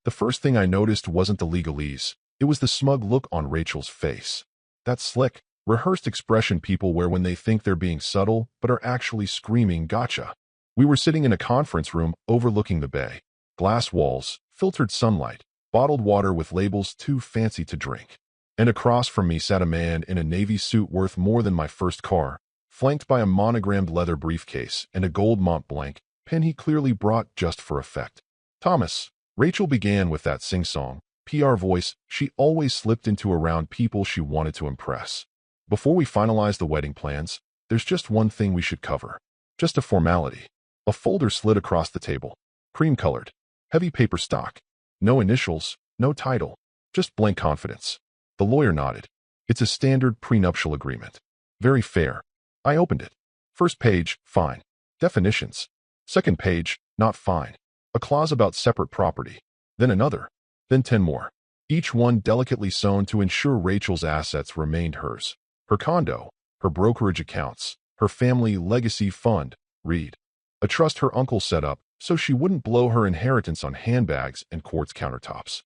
The first thing I noticed wasn't the legalese. It was the smug look on Rachel's face. That slick, rehearsed expression people wear when they think they're being subtle but are actually screaming gotcha. We were sitting in a conference room overlooking the bay. Glass walls, filtered sunlight, bottled water with labels too fancy to drink. And across from me sat a man in a navy suit worth more than my first car, flanked by a monogrammed leather briefcase and a gold Mont Blanc pen he clearly brought just for effect. Thomas, Rachel began with that sing-song, PR voice she always slipped into around people she wanted to impress. Before we finalize the wedding plans, there's just one thing we should cover. Just a formality. A folder slid across the table. Cream-colored. Heavy paper stock. No initials, no title. Just blank confidence. The lawyer nodded. It's a standard prenuptial agreement. Very fair. I opened it. First page, fine. Definitions. Second page, not fine. A clause about separate property. Then another. Then 10 more. Each one delicately sewn to ensure Rachel's assets remained hers. Her condo, her brokerage accounts, her family legacy fund, read. A trust her uncle set up so she wouldn't blow her inheritance on handbags and quartz countertops.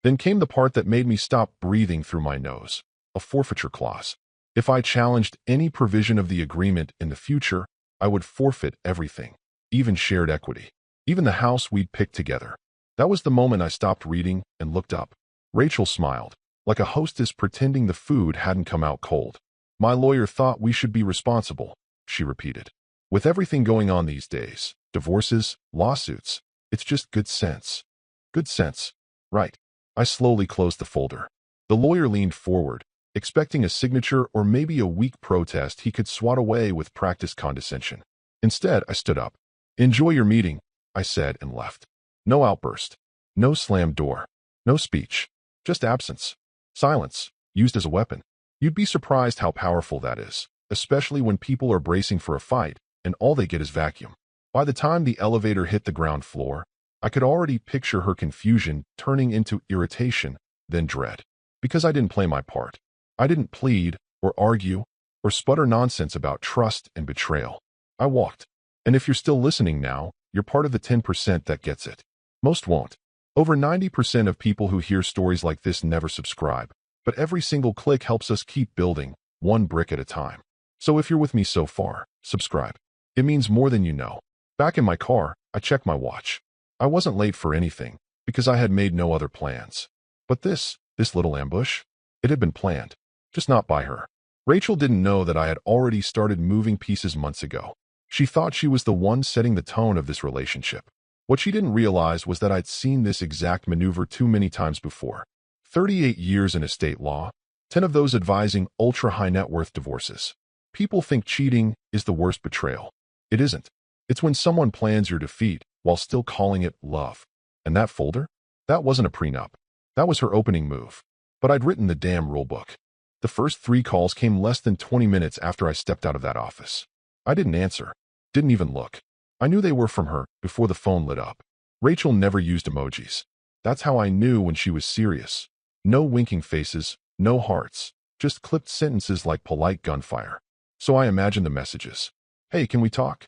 Then came the part that made me stop breathing through my nose. A forfeiture clause. If I challenged any provision of the agreement in the future, I would forfeit everything, even shared equity, even the house we'd picked together. That was the moment I stopped reading and looked up. Rachel smiled, like a hostess pretending the food hadn't come out cold. My lawyer thought we should be responsible, she repeated. With everything going on these days, divorces, lawsuits, it's just good sense. Good sense. Right. I slowly closed the folder. The lawyer leaned forward, expecting a signature or maybe a weak protest he could swat away with practiced condescension. Instead, I stood up. Enjoy your meeting, I said and left. No outburst. No slammed door. No speech. Just absence. Silence, used as a weapon. You'd be surprised how powerful that is, especially when people are bracing for a fight and all they get is vacuum. By the time the elevator hit the ground floor, I could already picture her confusion turning into irritation, then dread. Because I didn't play my part. I didn't plead, or argue, or sputter nonsense about trust and betrayal. I walked. And if you're still listening now, you're part of the 10% that gets it. Most won't. Over 90% of people who hear stories like this never subscribe, but every single click helps us keep building, one brick at a time. So if you're with me so far, subscribe. It means more than you know. Back in my car, I checked my watch. I wasn't late for anything, because I had made no other plans. But this little ambush, it had been planned, just not by her. Rachel didn't know that I had already started moving pieces months ago. She thought she was the one setting the tone of this relationship. What she didn't realize was that I'd seen this exact maneuver too many times before. 38 years in estate law, 10 of those advising ultra-high net worth divorces. People think cheating is the worst betrayal. It isn't. It's when someone plans your defeat while still calling it love. And that folder? That wasn't a prenup. That was her opening move. But I'd written the damn rulebook. The first 3 calls came less than 20 minutes after I stepped out of that office. I didn't answer. Didn't even look. I knew they were from her before the phone lit up. Rachel never used emojis. That's how I knew when she was serious. No winking faces, no hearts, just clipped sentences like polite gunfire. So I imagined the messages. Hey, can we talk?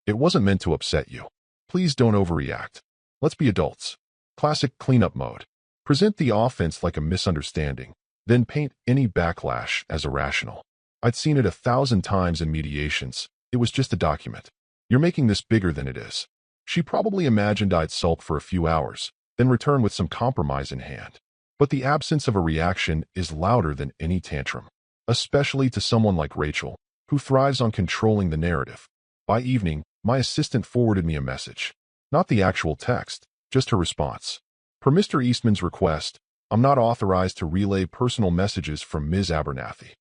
It wasn't meant to upset you. Please don't overreact. Let's be adults. Classic cleanup mode. Present the offense like a misunderstanding, then paint any backlash as irrational. I'd seen it 1,000 times in mediations. It was just a document. You're making this bigger than it is. She probably imagined I'd sulk for a few hours, then return with some compromise in hand. But the absence of a reaction is louder than any tantrum, especially to someone like Rachel, who thrives on controlling the narrative. By evening, my assistant forwarded me a message. Not the actual text, just her response. Per Mr. Eastman's request, I'm not authorized to relay personal messages from Ms. Abernathy.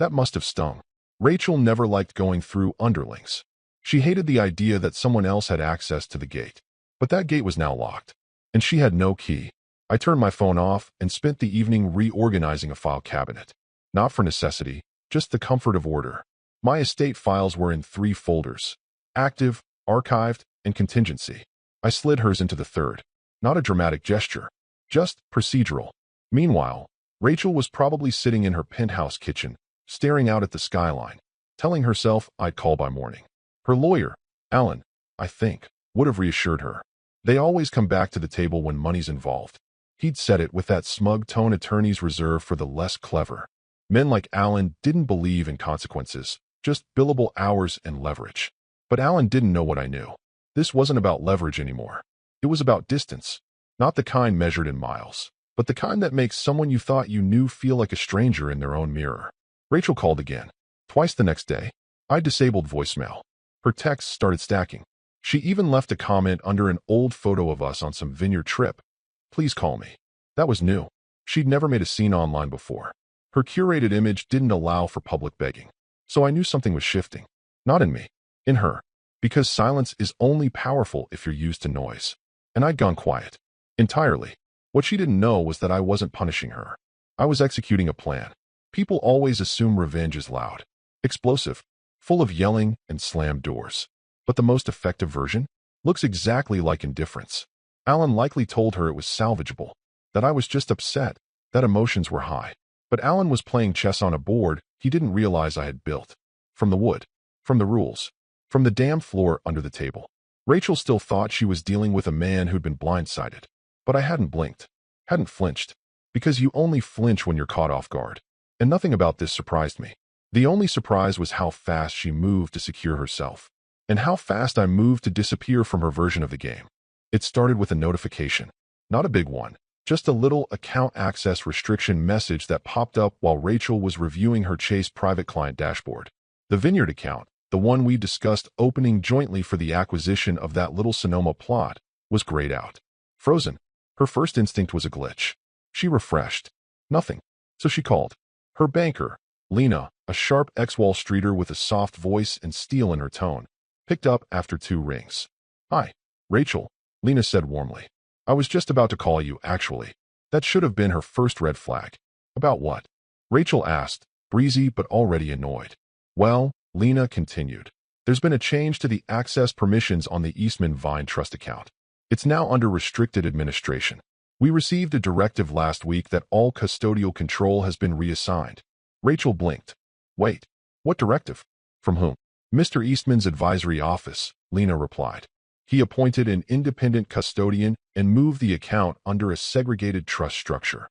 That must have stung. Rachel never liked going through underlings. She hated the idea that someone else had access to the gate. But that gate was now locked, and she had no key. I turned my phone off and spent the evening reorganizing a file cabinet. Not for necessity, just the comfort of order. My estate files were in 3 folders: active, archived, and contingency. I slid hers into the third. Not a dramatic gesture, just procedural. Meanwhile, Rachel was probably sitting in her penthouse kitchen, staring out at the skyline, telling herself I'd call by morning. Her lawyer, Alan, I think, would have reassured her. They always come back to the table when money's involved. He'd said it with that smug tone attorneys reserve for the less clever. Men like Alan didn't believe in consequences, just billable hours and leverage. But Alan didn't know what I knew. This wasn't about leverage anymore. It was about distance. Not the kind measured in miles, but the kind that makes someone you thought you knew feel like a stranger in their own mirror. Rachel called again. Twice the next day. I disabled voicemail. Her texts started stacking. She even left a comment under an old photo of us on some vineyard trip. Please call me. That was new. She'd never made a scene online before. Her curated image didn't allow for public begging. So I knew something was shifting. Not in me. In her. Because silence is only powerful if you're used to noise. And I'd gone quiet. Entirely. What she didn't know was that I wasn't punishing her. I was executing a plan. People always assume revenge is loud, explosive, full of yelling and slammed doors. But the most effective version looks exactly like indifference. Alan likely told her it was salvageable, that I was just upset, that emotions were high. But Alan was playing chess on a board he didn't realize I had built. From the wood, from the rules, from the damn floor under the table. Rachel still thought she was dealing with a man who'd been blindsided. But I hadn't blinked, hadn't flinched. Because you only flinch when you're caught off guard. And nothing about this surprised me. The only surprise was how fast she moved to secure herself. And how fast I moved to disappear from her version of the game. It started with a notification. Not a big one. Just a little account access restriction message that popped up while Rachel was reviewing her Chase private client dashboard. The Vineyard account, the one we discussed opening jointly for the acquisition of that little Sonoma plot, was grayed out. Frozen. Her first instinct was a glitch. She refreshed. Nothing. So she called. Her banker, Lena, a sharp ex-Wall Streeter with a soft voice and steel in her tone, picked up after 2 rings. Hi, Rachel, Lena said warmly. I was just about to call you, actually. That should have been her first red flag. About what? Rachel asked, breezy but already annoyed. Well, Lena continued. There's been a change to the access permissions on the Eastman Vine Trust account. It's now under restricted administration. We received a directive last week that all custodial control has been reassigned. Rachel blinked. Wait, what directive? From whom? Mr. Eastman's advisory office, Lena replied. He appointed an independent custodian and moved the account under a segregated trust structure.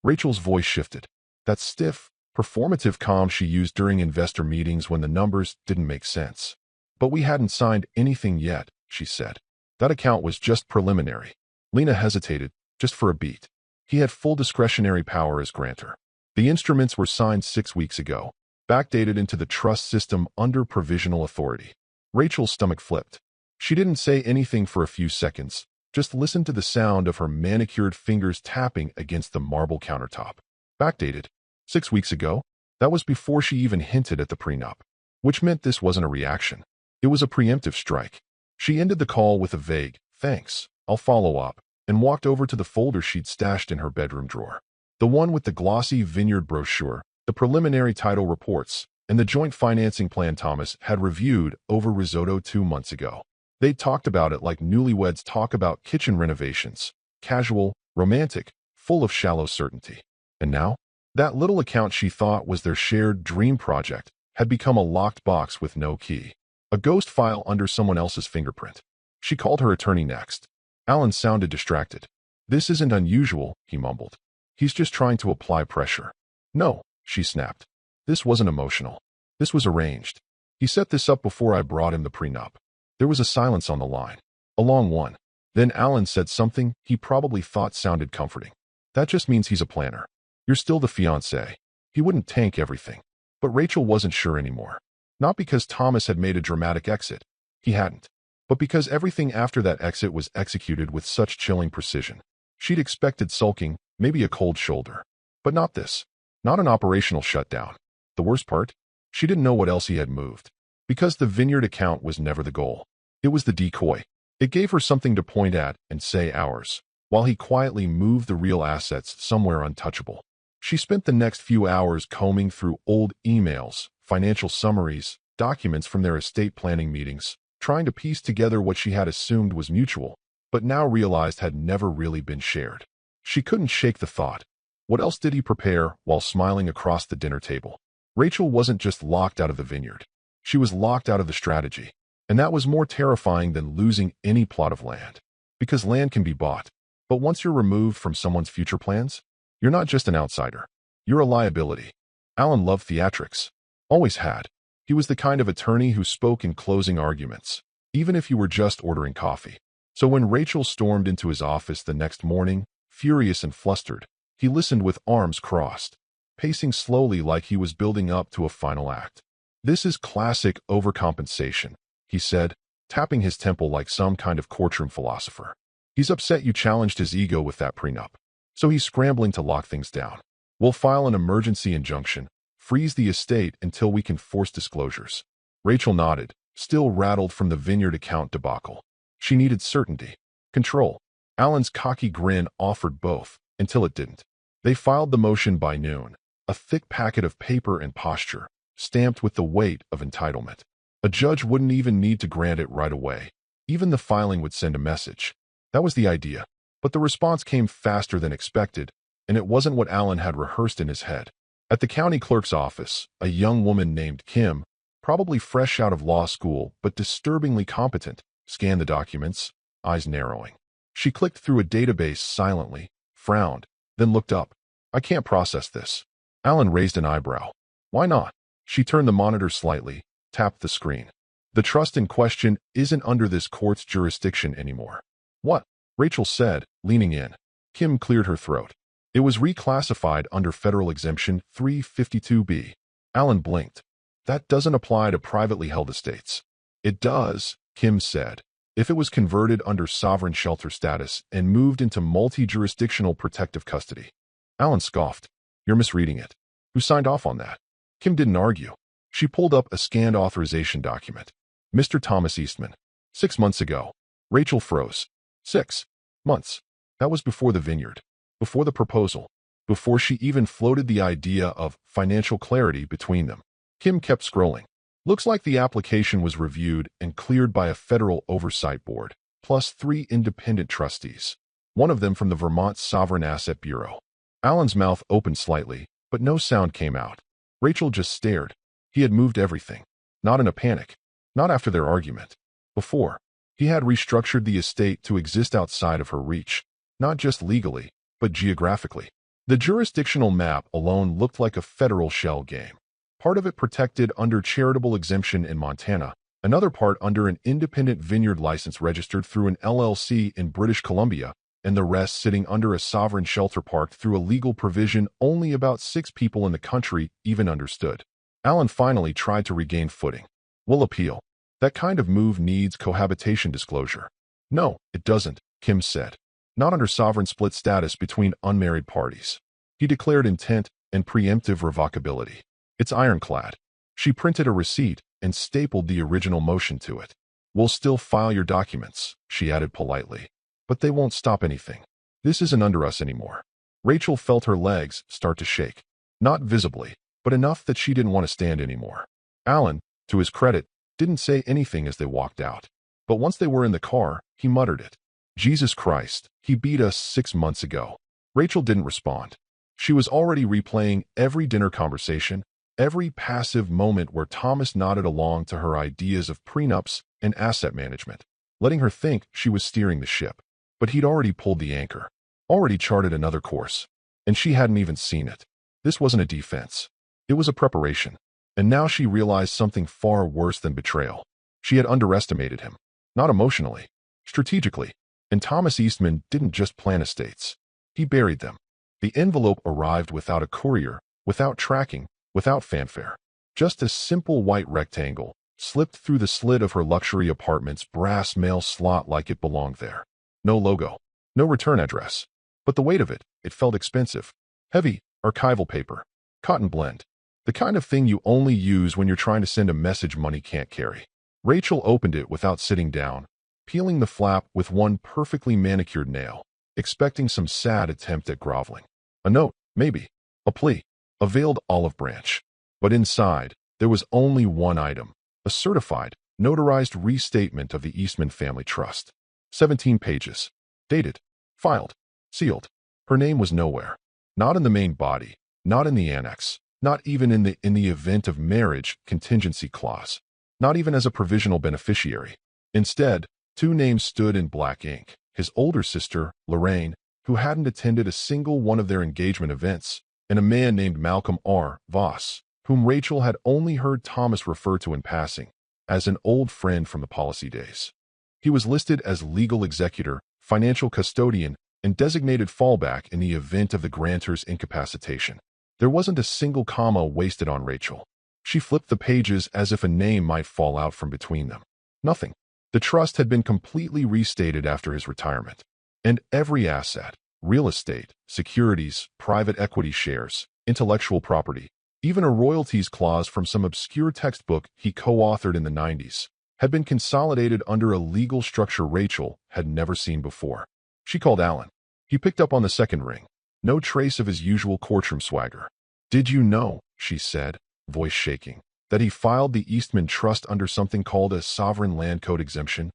Rachel's voice shifted. That stiff, performative calm she used during investor meetings when the numbers didn't make sense. But we hadn't signed anything yet, she said. That account was just preliminary. Lena hesitated, just for a beat. He had full discretionary power as grantor. The instruments were signed 6 weeks ago, backdated into the trust system under provisional authority. Rachel's stomach flipped. She didn't say anything for a few seconds, just listened to the sound of her manicured fingers tapping against the marble countertop. Backdated. 6 weeks ago? That was before she even hinted at the prenup. Which meant this wasn't a reaction. It was a preemptive strike. She ended the call with a vague, thanks, I'll follow up, and walked over to the folder she'd stashed in her bedroom drawer. The one with the glossy vineyard brochure, the preliminary title reports, and the joint financing plan Thomas had reviewed over risotto 2 months ago. They talked about it like newlyweds talk about kitchen renovations, casual, romantic, full of shallow certainty. And now, that little account she thought was their shared dream project had become a locked box with no key. A ghost file under someone else's fingerprint. She called her attorney next. Alan sounded distracted. This isn't unusual, he mumbled. He's just trying to apply pressure. No, she snapped. This wasn't emotional. This was arranged. He set this up before I brought him the prenup. There was a silence on the line. A long one. Then Alan said something he probably thought sounded comforting. That just means he's a planner. You're still the fiancé. He wouldn't tank everything. But Rachel wasn't sure anymore. Not because Thomas had made a dramatic exit. He hadn't. But because everything after that exit was executed with such chilling precision. She'd expected sulking, maybe a cold shoulder. But not this. Not an operational shutdown. The worst part? She didn't know what else he had moved. Because the Vineyard account was never the goal. It was the decoy. It gave her something to point at and say ours, while he quietly moved the real assets somewhere untouchable. She spent the next few hours combing through old emails, financial summaries, documents from their estate planning meetings, trying to piece together what she had assumed was mutual, but now realized had never really been shared. She couldn't shake the thought. What else did he prepare while smiling across the dinner table? Rachel wasn't just locked out of the Vineyard. She was locked out of the strategy. And that was more terrifying than losing any plot of land. Because land can be bought. But once you're removed from someone's future plans, you're not just an outsider. You're a liability. Alan loved theatrics. Always had. He was the kind of attorney who spoke in closing arguments, even if you were just ordering coffee. So when Rachel stormed into his office the next morning, furious and flustered, he listened with arms crossed, pacing slowly like he was building up to a final act. "This is classic overcompensation," he said, tapping his temple like some kind of courtroom philosopher. "He's upset you challenged his ego with that prenup, so he's scrambling to lock things down. We'll file an emergency injunction, freeze the estate until we can force disclosures." Rachel nodded, still rattled from the vineyard account debacle. She needed certainty. Control. Alan's cocky grin offered both, until it didn't. They filed the motion by noon, a thick packet of paper and posture, stamped with the weight of entitlement. A judge wouldn't even need to grant it right away. Even the filing would send a message. That was the idea. But the response came faster than expected, and it wasn't what Alan had rehearsed in his head. At the county clerk's office, a young woman named Kim, probably fresh out of law school but disturbingly competent, scanned the documents, eyes narrowing. She clicked through a database silently, frowned, then looked up. "I can't process this." Alan raised an eyebrow. "Why not?" She turned the monitor slightly, tapped the screen. "The trust in question isn't under this court's jurisdiction anymore." "What?" Rachel said, leaning in. Kim cleared her throat. "It was reclassified under Federal Exemption 352B. Alan blinked. "That doesn't apply to privately held estates." "It does," Kim said. "If it was converted under sovereign shelter status and moved into multi-jurisdictional protective custody." Alan scoffed. "You're misreading it. Who signed off on that?" Kim didn't argue. She pulled up a scanned authorization document. "Mr. Thomas Eastman. 6 months ago." Rachel froze. 6 months. That was before the vineyard, before the proposal, before she even floated the idea of financial clarity between them. Kim kept scrolling. "Looks like the application was reviewed and cleared by a federal oversight board, plus 3 independent trustees, one of them from the Vermont Sovereign Asset Bureau." Alan's mouth opened slightly, but no sound came out. Rachel just stared. He had moved everything. Not in a panic. Not after their argument. Before. He had restructured the estate to exist outside of her reach, not just legally, but geographically. The jurisdictional map alone looked like a federal shell game. Part of it protected under charitable exemption in Montana, another part under an independent vineyard license registered through an LLC in British Columbia, and the rest sitting under a sovereign shelter park through a legal provision only about 6 people in the country even understood. Alan finally tried to regain footing. "We'll appeal. That kind of move needs cohabitation disclosure." "No, it doesn't," Kim said. "Not under sovereign split status between unmarried parties." He declared intent and preemptive revocability. "It's ironclad." She printed a receipt and stapled the original motion to it. "We'll still file your documents," she added politely. "But they won't stop anything. This isn't under us anymore." Rachel felt her legs start to shake. Not visibly, but enough that she didn't want to stand anymore. Alan, to his credit, didn't say anything as they walked out. But once they were in the car, he muttered it. "Jesus Christ, he beat us 6 months ago." Rachel didn't respond. She was already replaying every dinner conversation, every passive moment where Thomas nodded along to her ideas of prenups and asset management, letting her think she was steering the ship. But he'd already pulled the anchor, already charted another course, and she hadn't even seen it. This wasn't a defense. It was a preparation. And now she realized something far worse than betrayal. She had underestimated him. Not emotionally, strategically. And Thomas Eastman didn't just plan estates. He buried them. The envelope arrived without a courier, without tracking, without fanfare. Just a simple white rectangle, slipped through the slit of her luxury apartment's brass mail slot like it belonged there. No logo. No return address. But the weight of it, it felt expensive. Heavy, archival paper. Cotton blend. The kind of thing you only use when you're trying to send a message money can't carry. Rachel opened it without sitting down, peeling the flap with one perfectly manicured nail, expecting some sad attempt at groveling. A note, maybe. A plea. A veiled olive branch. But inside, there was only one item. A certified, notarized restatement of the Eastman Family Trust. 17 pages. Dated. Filed. Sealed. Her name was nowhere. Not in the main body. Not in the annex. Not even in the event of marriage contingency clause. Not even as a provisional beneficiary. Instead, 2 names stood in black ink, his older sister, Lorraine, who hadn't attended a single one of their engagement events, and a man named Malcolm R. Voss, whom Rachel had only heard Thomas refer to in passing as an old friend from the policy days. He was listed as legal executor, financial custodian, and designated fallback in the event of the grantor's incapacitation. There wasn't a single comma wasted on Rachel. She flipped the pages as if a name might fall out from between them. Nothing. The trust had been completely restated after his retirement. And every asset, real estate, securities, private equity shares, intellectual property, even a royalties clause from some obscure textbook he co-authored in the 90s, had been consolidated under a legal structure Rachel had never seen before. She called Alan. He picked up on the second ring. No trace of his usual courtroom swagger. "Did you know," she said, voice shaking, "that he filed the Eastman Trust under something called a sovereign land code exemption?"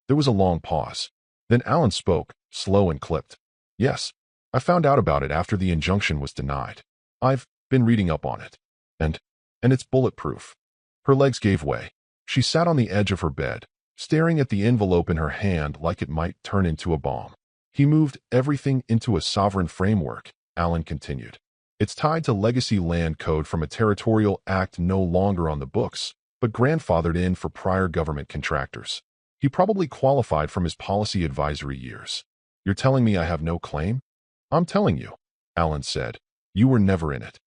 There was a long pause. Then Alan spoke, slow and clipped. "Yes, I found out about it after the injunction was denied. I've been reading up on it. And it's bulletproof." Her legs gave way. She sat on the edge of her bed, staring at the envelope in her hand like it might turn into a bomb. "He moved everything into a sovereign framework," Alan continued. "It's tied to legacy land code from a territorial act no longer on the books, but grandfathered in for prior government contractors. He probably qualified from his policy advisory years." "You're telling me I have no claim?" "I'm telling you," Alan said. "You were never in it."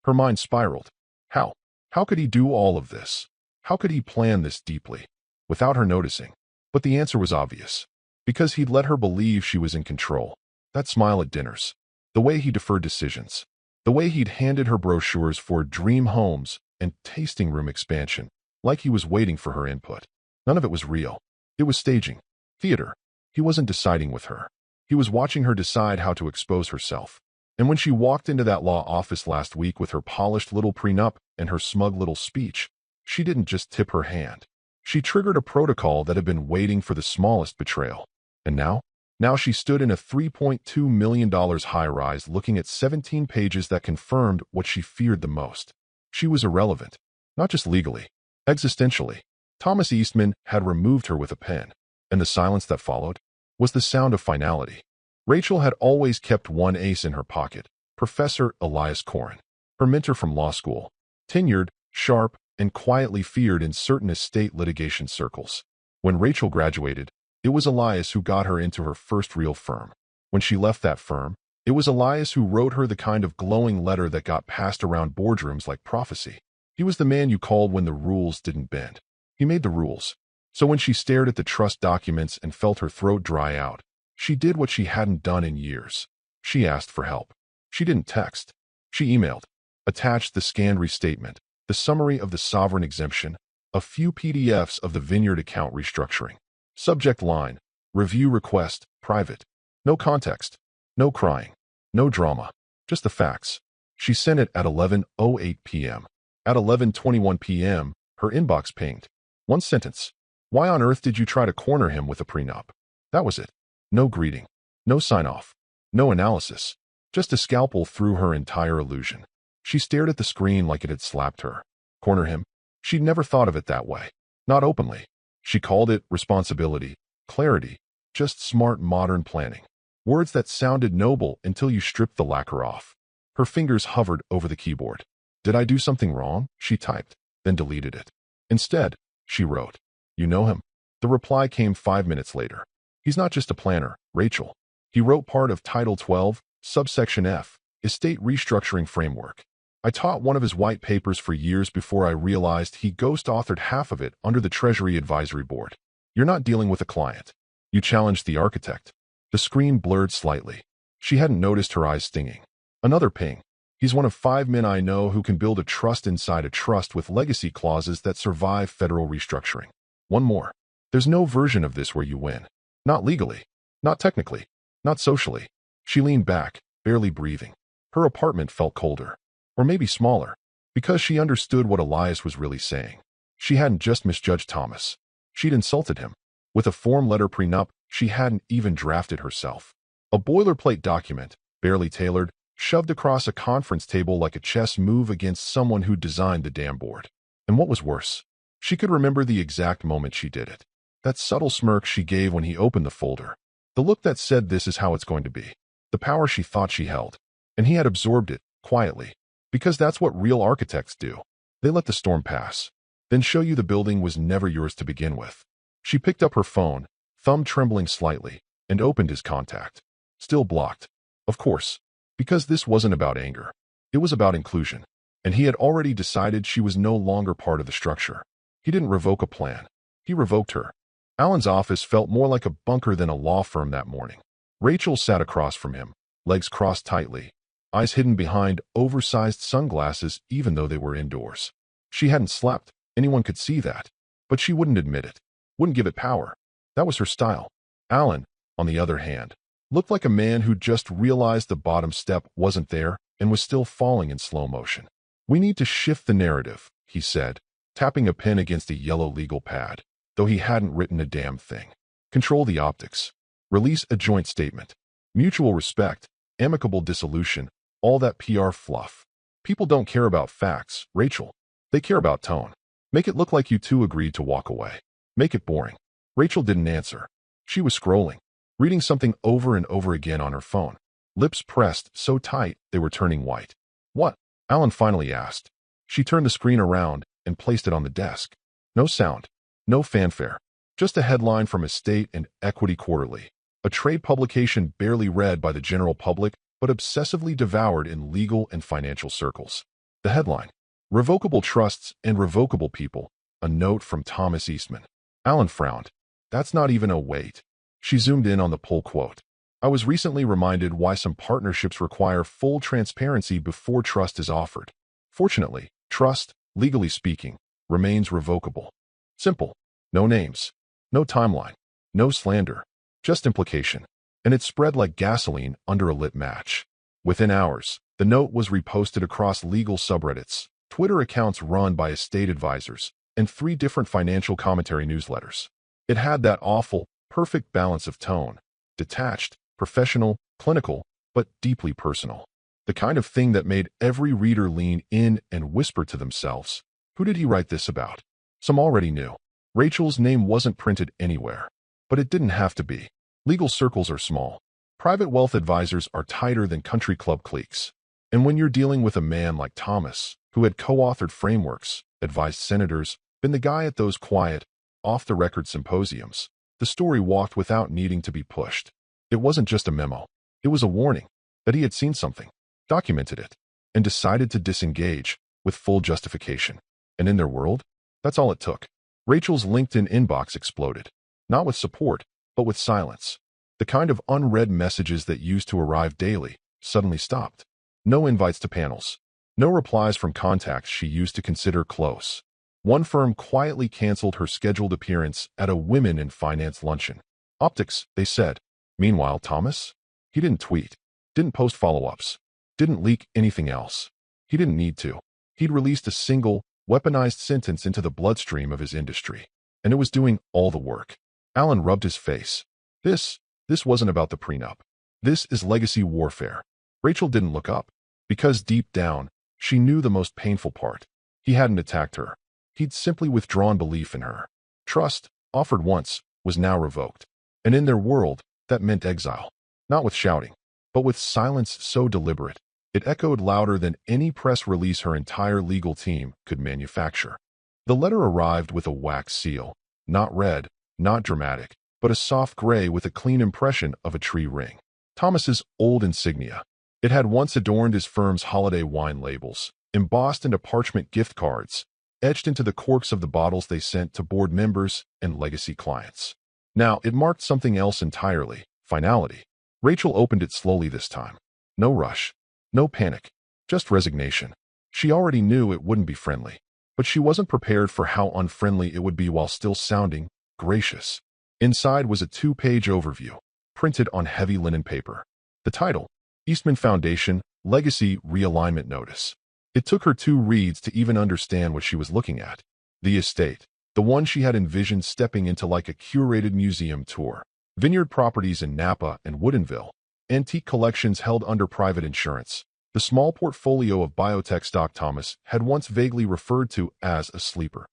Her mind spiraled. How? How could he do all of this? How could he plan this deeply, without her noticing? But the answer was obvious. Because he'd let her believe she was in control. That smile at dinners. The way he deferred decisions. The way he'd handed her brochures for dream homes and tasting room expansion, like he was waiting for her input. None of it was real. It was staging. Theater. He wasn't deciding with her. He was watching her decide how to expose herself. And when she walked into that law office last week with her polished little prenup and her smug little speech, she didn't just tip her hand. She triggered a protocol that had been waiting for the smallest betrayal. And now she stood in a $3.2 million high-rise looking at 17 pages that confirmed what she feared the most. She was irrelevant, not just legally, existentially. Thomas Eastman had removed her with a pen, and the silence that followed was the sound of finality. Rachel had always kept one ace in her pocket, Professor Elias Corrin, her mentor from law school, tenured, sharp, and quietly feared in certain estate litigation circles. When Rachel graduated, it was Elias who got her into her first real firm. When she left that firm, it was Elias who wrote her the kind of glowing letter that got passed around boardrooms like prophecy. He was the man you called when the rules didn't bend. He made the rules. So when she stared at the trust documents and felt her throat dry out, she did what she hadn't done in years. She asked for help. She didn't text. She emailed. Attached the scanned restatement, the summary of the sovereign exemption, a few PDFs of the vineyard account restructuring. Subject line, review request, private. No context. No crying. No drama. Just the facts. She sent it at 11:08 p.m. At 11:21 p.m., her inbox pinged. One sentence. "Why on earth did you try to corner him with a prenup?" That was it. No greeting. No sign-off. No analysis. Just a scalpel through her entire illusion. She stared at the screen like it had slapped her. Corner him? She'd never thought of it that way. Not openly. She called it responsibility, clarity, just smart modern planning. Words that sounded noble until you stripped the lacquer off. Her fingers hovered over the keyboard. "Did I do something wrong?" she typed, then deleted it. Instead, she wrote, "You know him?" The reply came 5 minutes later. "He's not just a planner, Rachel. He wrote part of Title 12, subsection F, Estate Restructuring Framework. I taught one of his white papers for years before I realized he ghost-authored half of it under the Treasury Advisory Board. You're not dealing with a client. You challenged the architect." The screen blurred slightly. She hadn't noticed her eyes stinging. Another ping. "He's one of 5 men I know who can build a trust inside a trust with legacy clauses that survive federal restructuring. One more. There's no version of this where you win. Not legally. Not technically. Not socially." She leaned back, barely breathing. Her apartment felt colder. Or maybe smaller. Because she understood what Elias was really saying. She hadn't just misjudged Thomas. She'd insulted him. With a form letter prenup she hadn't even drafted herself. A boilerplate document, barely tailored, shoved across a conference table like a chess move against someone who designed the damn board. And what was worse? She could remember the exact moment she did it. That subtle smirk she gave when he opened the folder. The look that said this is how it's going to be. The power she thought she held. And he had absorbed it, quietly. Because that's what real architects do. They let the storm pass. Then show you the building was never yours to begin with. She picked up her phone, thumb trembling slightly, and opened his contact. Still blocked. Of course. Because this wasn't about anger. It was about inclusion. And he had already decided she was no longer part of the structure. He didn't revoke a plan. He revoked her. Alan's office felt more like a bunker than a law firm that morning. Rachel sat across from him, legs crossed tightly, eyes hidden behind oversized sunglasses even though they were indoors. She hadn't slept. Anyone could see that. But she wouldn't admit it. Wouldn't give it power. That was her style. Alan, on the other hand, looked like a man who just realized the bottom step wasn't there and was still falling in slow motion. We need to shift the narrative, he said, tapping a pen against a yellow legal pad, though he hadn't written a damn thing. Control the optics. Release a joint statement. Mutual respect, amicable dissolution, all that PR fluff. People don't care about facts, Rachel. They care about tone. Make it look like you two agreed to walk away. Make it boring. Rachel didn't answer. She was scrolling, reading something over and over again on her phone, lips pressed so tight they were turning white. What? Alan finally asked. She turned the screen around and placed it on the desk. No sound. No fanfare. Just a headline from Estate and Equity Quarterly, a trade publication barely read by the general public but obsessively devoured in legal and financial circles. The headline: Revocable Trusts and Revocable People, a note from Thomas Eastman. Alan frowned. That's not even a wait. She zoomed in on the pull quote. I was recently reminded why some partnerships require full transparency before trust is offered. Fortunately, trust, legally speaking, remains revocable. Simple. No names. No timeline. No slander. Just implication. And it spread like gasoline under a lit match. Within hours, the note was reposted across legal subreddits, Twitter accounts run by estate advisors, and 3 different financial commentary newsletters. It had that awful, perfect balance of tone. Detached, professional, clinical, but deeply personal. The kind of thing that made every reader lean in and whisper to themselves, who did he write this about? Some already knew. Rachel's name wasn't printed anywhere. But it didn't have to be. Legal circles are small. Private wealth advisors are tighter than country club cliques. And when you're dealing with a man like Thomas, who had co-authored frameworks, advised senators, been the guy at those quiet, off-the-record symposiums, the story walked without needing to be pushed. It wasn't just a memo. It was a warning that he had seen something, documented it, and decided to disengage with full justification. And in their world, that's all it took. Rachel's LinkedIn inbox exploded, not with support, but with silence. The kind of unread messages that used to arrive daily suddenly stopped. No invites to panels. No replies from contacts she used to consider close. One firm quietly canceled her scheduled appearance at a women in finance luncheon. Optics, they said. Meanwhile, Thomas? He didn't tweet, didn't post follow-ups, didn't leak anything else. He didn't need to. He'd released a single, weaponized sentence into the bloodstream of his industry, and it was doing all the work. Alan rubbed his face. This wasn't about the prenup. This is legacy warfare. Rachel didn't look up, because deep down, she knew the most painful part. He hadn't attacked her. He'd simply withdrawn belief in her. Trust, offered once, was now revoked. And in their world, that meant exile. Not with shouting, but with silence so deliberate, it echoed louder than any press release her entire legal team could manufacture. The letter arrived with a wax seal, not red, not dramatic, but a soft gray with a clean impression of a tree ring. Thomas's old insignia. It had once adorned his firm's holiday wine labels, embossed into parchment gift cards, etched into the corks of the bottles they sent to board members and legacy clients. Now, it marked something else entirely, finality. Rachel opened it slowly this time. No rush. No panic. Just resignation. She already knew it wouldn't be friendly, but she wasn't prepared for how unfriendly it would be while still sounding gracious. Inside was a 2-page overview, printed on heavy linen paper. The title, Eastman Foundation, Legacy Realignment Notice. It took her 2 reads to even understand what she was looking at. The estate, the one she had envisioned stepping into like a curated museum tour. Vineyard properties in Napa and Woodinville. Antique collections held under private insurance. The small portfolio of biotech stock Thomas had once vaguely referred to as a sleeper.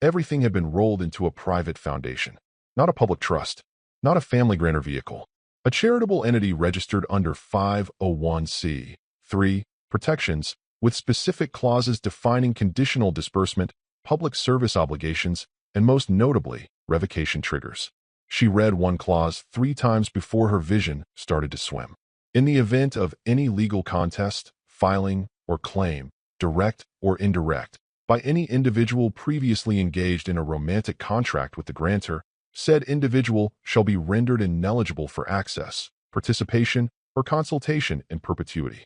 Everything had been rolled into a private foundation. Not a public trust. Not a family grantor vehicle. A charitable entity registered under 501(c)(3) protections, with specific clauses defining conditional disbursement, public service obligations, and most notably, revocation triggers. She read one clause 3 times before her vision started to swim. In the event of any legal contest, filing, or claim, direct or indirect, by any individual previously engaged in a romantic contract with the grantor, said individual shall be rendered ineligible for access, participation, or consultation in perpetuity.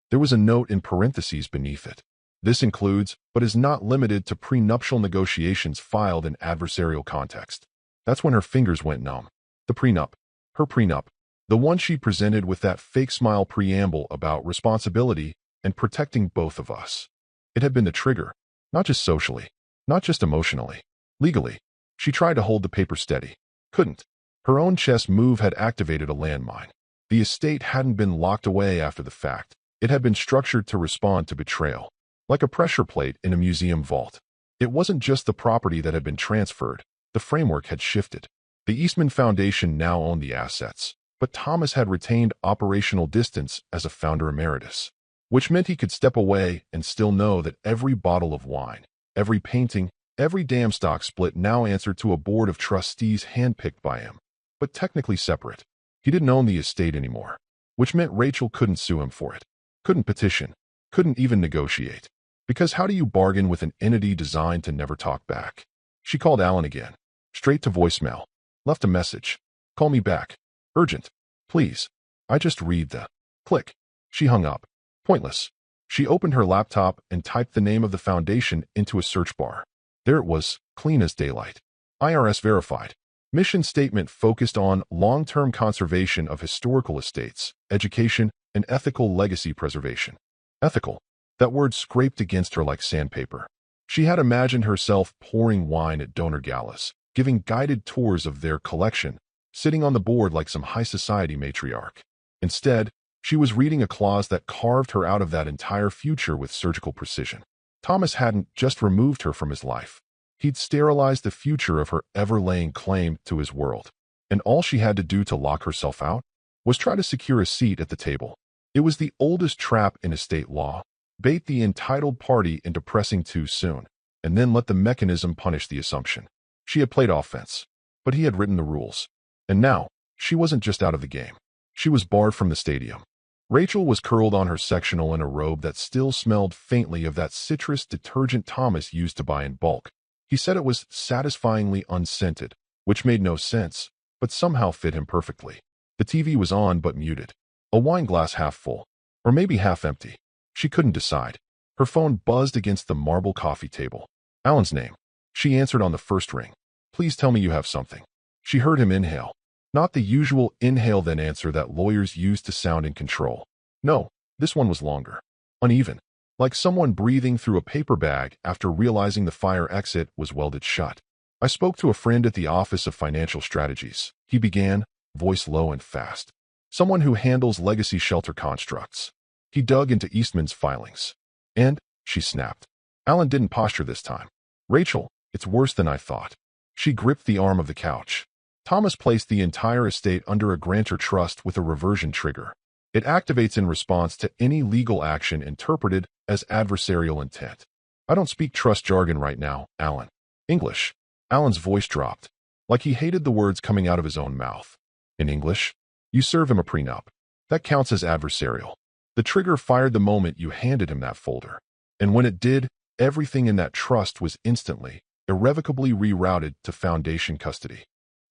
There was a note in parentheses beneath it. This includes, but is not limited to, prenuptial negotiations filed in adversarial context. That's when her fingers went numb. The prenup. Her prenup. The one she presented with that fake smile preamble about responsibility and protecting both of us. It had been the trigger, not just socially, not just emotionally, legally. She tried to hold the paper steady. Couldn't. Her own chess move had activated a landmine. The estate hadn't been locked away after the fact. It had been structured to respond to betrayal, like a pressure plate in a museum vault. It wasn't just the property that had been transferred. The framework had shifted. The Eastman Foundation now owned the assets, but Thomas had retained operational distance as a founder emeritus, which meant he could step away and still know that every bottle of wine, every painting, every damn stock split now answered to a board of trustees handpicked by him, but technically separate. He didn't own the estate anymore, which meant Rachel couldn't sue him for it, couldn't petition, couldn't even negotiate. Because how do you bargain with an entity designed to never talk back? She called Alan again, straight to voicemail, left a message. Call me back. Urgent. Please. I just read the... Click. She hung up. Pointless. She opened her laptop and typed the name of the foundation into a search bar. There it was, clean as daylight. IRS verified. Mission statement focused on long-term conservation of historical estates, education, and ethical legacy preservation. Ethical. That word scraped against her like sandpaper. She had imagined herself pouring wine at donor galas, giving guided tours of their collection, sitting on the board like some high society matriarch. Instead, she was reading a clause that carved her out of that entire future with surgical precision. Thomas hadn't just removed her from his life. He'd sterilized the future of her ever-laying claim to his world. And all she had to do to lock herself out was try to secure a seat at the table. It was the oldest trap in estate law. Bait the entitled party into pressing too soon, and then let the mechanism punish the assumption. She had played offense, but he had written the rules. And now, she wasn't just out of the game. She was barred from the stadium. Rachel was curled on her sectional in a robe that still smelled faintly of that citrus detergent Thomas used to buy in bulk. He said it was satisfyingly unscented, which made no sense, but somehow fit him perfectly. The TV was on but muted. A wine glass half full, or maybe half empty. She couldn't decide. Her phone buzzed against the marble coffee table. Alan's name. She answered on the first ring. Please tell me you have something. She heard him inhale. Not the usual inhale then answer that lawyers use to sound in control. No, this one was longer. Uneven. Like someone breathing through a paper bag after realizing the fire exit was welded shut. I spoke to a friend at the Office of Financial Strategies. He began, voice low and fast. Someone who handles legacy shelter constructs. He dug into Eastman's filings. And, she snapped. Alan didn't posture this time. Rachel, it's worse than I thought. She gripped the arm of the couch. Thomas placed the entire estate under a grantor trust with a reversion trigger. It activates in response to any legal action interpreted as adversarial intent. I don't speak trust jargon right now, Alan. English. Alan's voice dropped, like he hated the words coming out of his own mouth. In English, you serve him a prenup. That counts as adversarial. The trigger fired the moment you handed him that folder. And when it did, everything in that trust was instantly, irrevocably rerouted to foundation custody.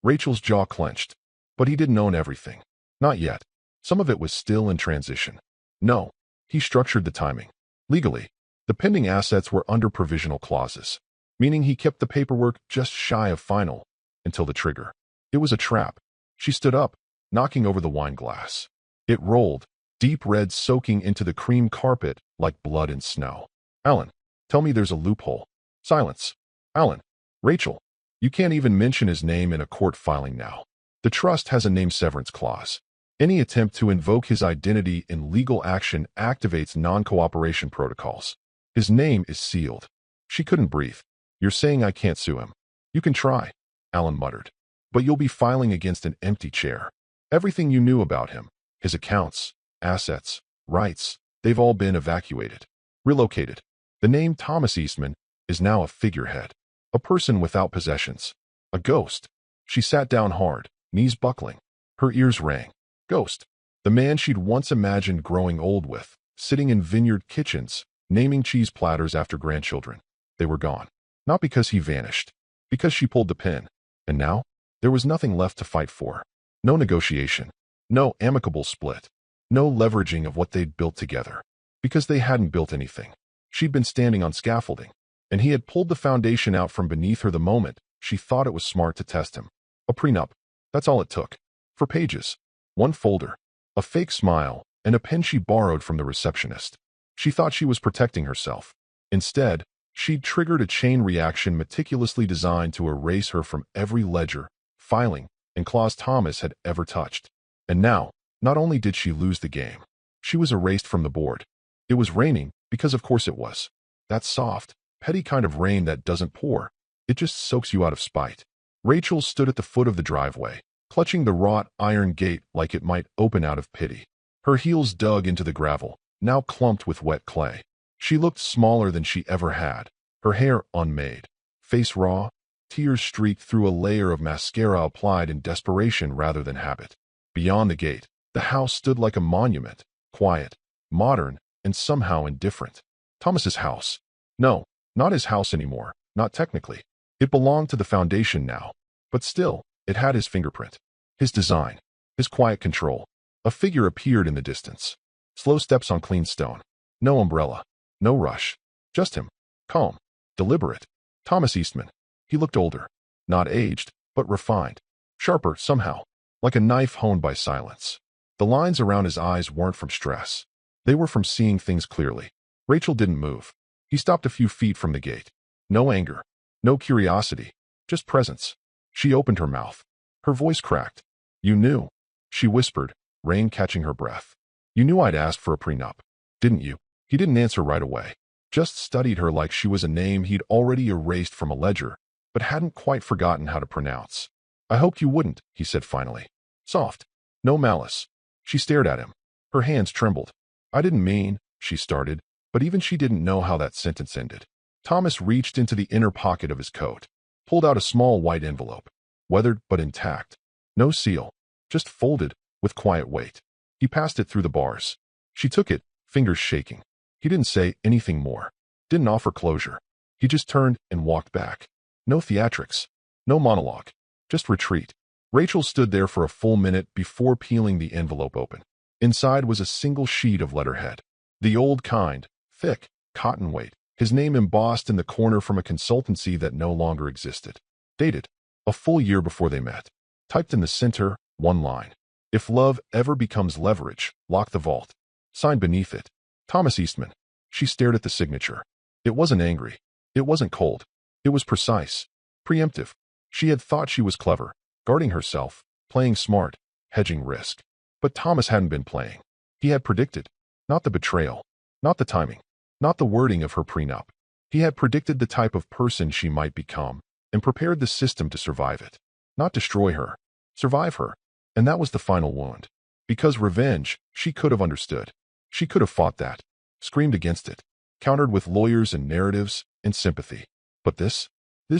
Rachel's jaw clenched. But he didn't own everything. Not yet. Some of it was still in transition. No, he structured the timing. Legally, the pending assets were under provisional clauses, meaning he kept the paperwork just shy of final until the trigger. It was a trap. She stood up, knocking over the wine glass. It rolled, deep red soaking into the cream carpet like blood and snow. Alan, tell me there's a loophole. Silence. Alan. Rachel. You can't even mention his name in a court filing now. The trust has a name severance clause. Any attempt to invoke his identity in legal action activates non-cooperation protocols. His name is sealed. She couldn't breathe. You're saying I can't sue him? You can try, Alan muttered. But you'll be filing against an empty chair. Everything you knew about him, his accounts, assets, rights, they've all been evacuated, relocated. The name Thomas Eastman is now a figurehead, a person without possessions, a ghost. She sat down hard, knees buckling. Her ears rang. Ghost. The man she'd once imagined growing old with, sitting in vineyard kitchens, naming cheese platters after grandchildren. They were gone. Not because he vanished, because she pulled the pin. And now, there was nothing left to fight for. No negotiation. No amicable split. No leveraging of what they'd built together. Because they hadn't built anything. She'd been standing on scaffolding, and he had pulled the foundation out from beneath her the moment she thought it was smart to test him. A prenup. That's all it took. For pages. One folder. A fake smile, and a pen she borrowed from the receptionist. She thought she was protecting herself. Instead, she'd triggered a chain reaction meticulously designed to erase her from every ledger, filing, and clause Thomas had ever touched. And now, not only did she lose the game, she was erased from the board. It was raining, because of course it was. That soft, petty kind of rain that doesn't pour. It just soaks you out of spite. Rachel stood at the foot of the driveway, clutching the wrought iron gate like it might open out of pity. Her heels dug into the gravel, now clumped with wet clay. She looked smaller than she ever had, her hair unmade, face raw, tears streaked through a layer of mascara applied in desperation rather than habit. Beyond the gate, the house stood like a monument, quiet, modern, and somehow indifferent. Thomas's house. No, not his house anymore, not technically. It belonged to the foundation now, but still, it had his fingerprint, his design, his quiet control. A figure appeared in the distance. Slow steps on clean stone. No umbrella. No rush. Just him. Calm. Deliberate. Thomas Eastman. He looked older. Not aged, but refined. Sharper, somehow. Like a knife honed by silence. The lines around his eyes weren't from stress. They were from seeing things clearly. Rachel didn't move. He stopped a few feet from the gate. No anger. No curiosity. Just presence. She opened her mouth. Her voice cracked. You knew. She whispered, rain catching her breath. You knew I'd asked for a prenup, didn't you? He didn't answer right away. Just studied her like she was a name he'd already erased from a ledger, but hadn't quite forgotten how to pronounce. I hoped you wouldn't, he said finally. Soft. No malice. She stared at him. Her hands trembled. I didn't mean, she started, but even she didn't know how that sentence ended. Thomas reached into the inner pocket of his coat, pulled out a small white envelope, weathered but intact. No seal, just folded, with quiet weight. He passed it through the bars. She took it, fingers shaking. He didn't say anything more, didn't offer closure. He just turned and walked back. No theatrics, no monologue, just retreat. Rachel stood there for a full minute before peeling the envelope open. Inside was a single sheet of letterhead. The old kind, thick, cotton weight, his name embossed in the corner from a consultancy that no longer existed. Dated, a full year before they met. Typed in the center, one line. If love ever becomes leverage, lock the vault. Signed beneath it. Thomas Eastman. She stared at the signature. It wasn't angry. It wasn't cold. It was precise. Preemptive. She had thought she was clever, guarding herself, playing smart, hedging risk. But Thomas hadn't been playing. He had predicted. Not the betrayal. Not the timing. Not the wording of her prenup. He had predicted the type of person she might become, and prepared the system to survive it. Not destroy her. Survive her. And that was the final wound. Because revenge, she could have understood. She could have fought that. Screamed against it. Countered with lawyers and narratives and sympathy. But this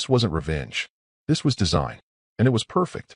wasn't revenge. This was design. And it was perfect.